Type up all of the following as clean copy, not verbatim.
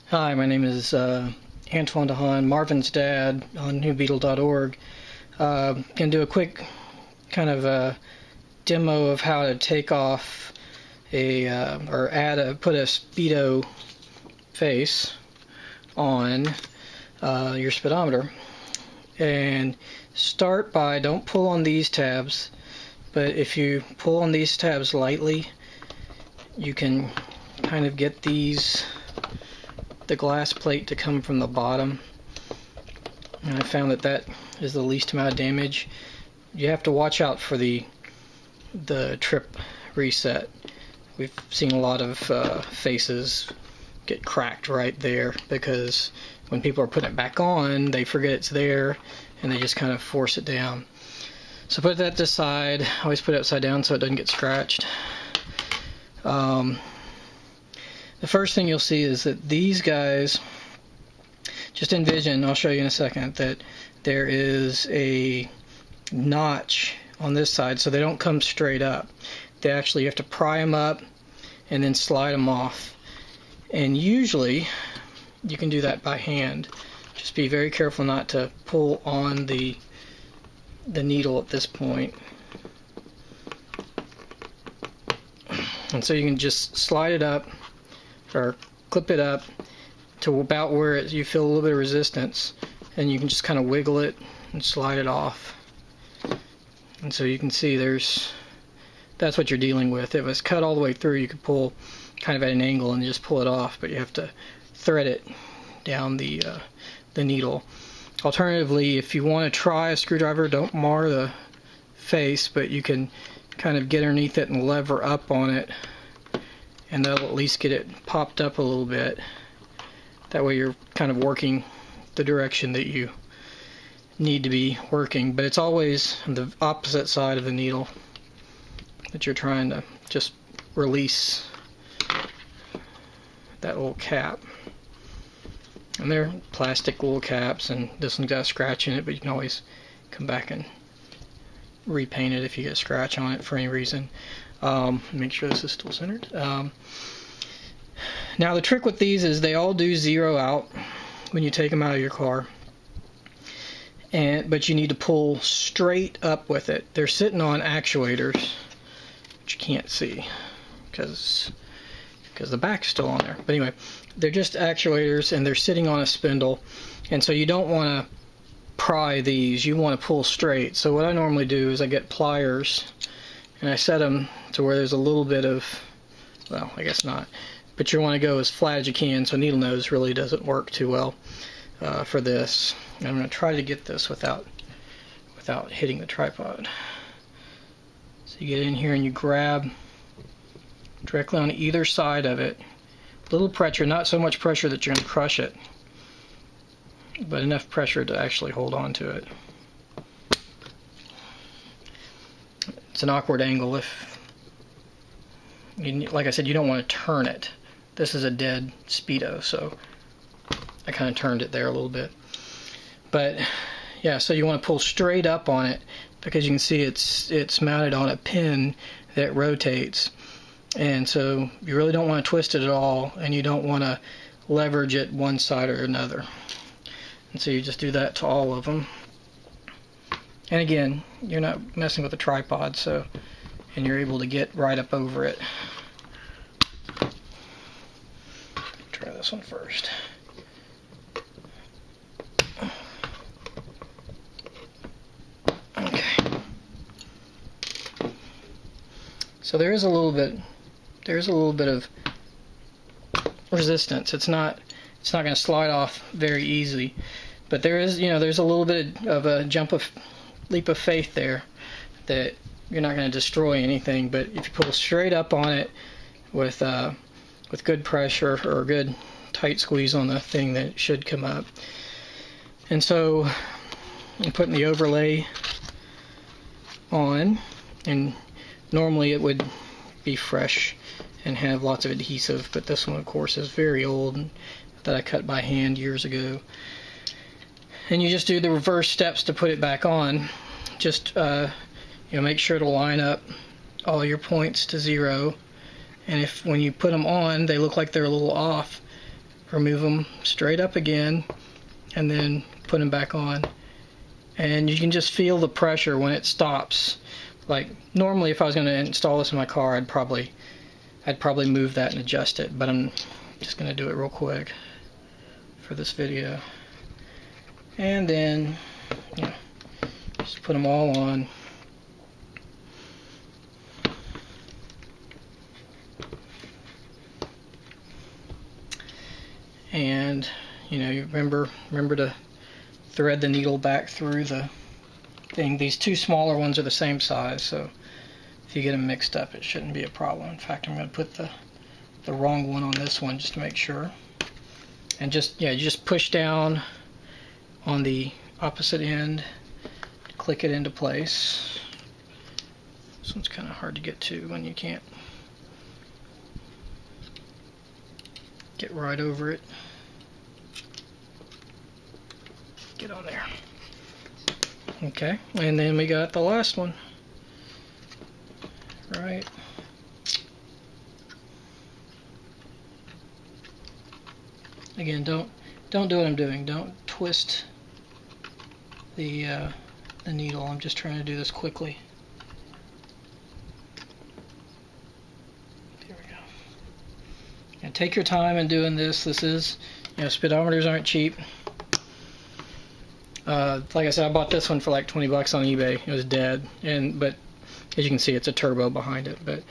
Hi, my name is Antoine DeHaan, Marvin's dad on newbeetle.org. Going to do a quick kind of a demo of how to take off put a speedo face on your speedometer. And start by, don't pull on these tabs, but if you pull on these tabs lightly, you can kind of get the glass plate to come from the bottom, and I found that is the least amount of damage. You have to watch out for the trip reset. We've seen a lot of faces get cracked right there because when people are putting it back on, they forget it's there and they just kind of force it down. So put that to the side. Always put it upside down so it doesn't get scratched. The first thing you'll see is that these guys, just envision, I'll show you in a second, that there is a notch on this side so they don't come straight up. They actually have to pry them up and then slide them off. And usually you can do that by hand. Just be very careful not to pull on the needle at this point. And so you can just slide it up or clip it up to about where you feel a little bit of resistance, and you can just kind of wiggle it and slide it off. And so you can see that's what you're dealing with. If it's cut all the way through, you could pull kind of at an angle and just pull it off, but you have to thread it down the needle. Alternatively, if you want to try a screwdriver, don't mar the face, but you can kind of get underneath it and lever up on it, and that'll at least get it popped up a little bit. That way you're kind of working the direction that you need to be working, but it's always the opposite side of the needle that you're trying to just release that little cap. And they're plastic little caps, and this one's got a scratch in it, but you can always come back and repaint it if you get a scratch on it for any reason. Make sure this is still centered. Now the trick with these is they all do zero out when you take them out of your car, but you need to pull straight up with it. They're sitting on actuators, which you can't see because the back's still on there. But anyway, they're just actuators and they're sitting on a spindle, and so you don't want to pry these. You want to pull straight. So what I normally do is I get pliers and I set them to where there's a little bit of, well, I guess not, but you want to go as flat as you can, so needle nose really doesn't work too well for this. And I'm going to try to get this without hitting the tripod. So you get in here and you grab directly on either side of it. A little pressure, not so much pressure that you're going to crush it, but enough pressure to actually hold on to it. It's an awkward angle like I said, you don't want to turn it. This is a dead speedo, so I kind of turned it there a little bit. But yeah, so you want to pull straight up on it because you can see it's mounted on a pin that rotates, and so you really don't want to twist it at all, and you don't want to leverage it one side or another. And so you just do that to all of them. And again, you're not messing with the tripod, and you're able to get right up over it. Try this one first. Okay. So there's a little bit of resistance. It's not going to slide off very easily, but there's a little bit of a leap of faith there that you're not going to destroy anything. But if you pull straight up on it with good pressure or good tight squeeze on the thing, then it should come up. And so I'm putting the overlay on, and normally it would be fresh and have lots of adhesive, but this one of course is very old that I cut by hand years ago. And you just do the reverse steps to put it back on. Just make sure to line up all your points to 0, and if when you put them on they look like they're a little off, remove them straight up again, and then put them back on. And you can just feel the pressure when it stops. Like normally if I was going to install this in my car, I'd probably move that and adjust it, but I'm just going to do it real quick for this video. And then just put them all on. And you remember to thread the needle back through the thing. These two smaller ones are the same size, so if you get them mixed up, it shouldn't be a problem. In fact, I'm going to put the wrong one on this one just to make sure. And you just push down on the opposite end, click it into place. This one's kind of hard to get to when you can't get right over it. Get on there. Okay, and then we got the last one. Right. Again, don't do what I'm doing. Don't twist the needle. I'm just trying to do this quickly. There we go. And take your time in doing this. This is, speedometers aren't cheap. Like I said, I bought this one for like 20 bucks on eBay. It was dead, but as you can see, it's a turbo behind it. But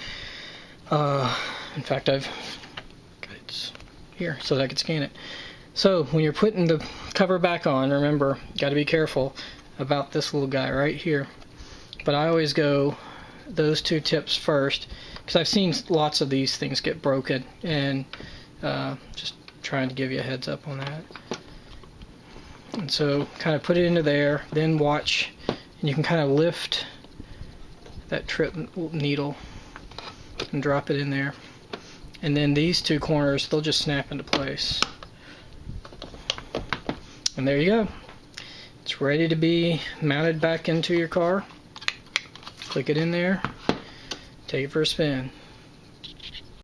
in fact, it's here so that I could scan it. So when you're putting the cover back on, remember, you got to be careful about this little guy right here. But I always go those two tips first, because I've seen lots of these things get broken, and just trying to give you a heads up on that. And so kind of put it into there, then watch, and you can kind of lift that trip needle and drop it in there. And then these two corners, they'll just snap into place. And there you go. It's ready to be mounted back into your car. Click it in there, take it for a spin.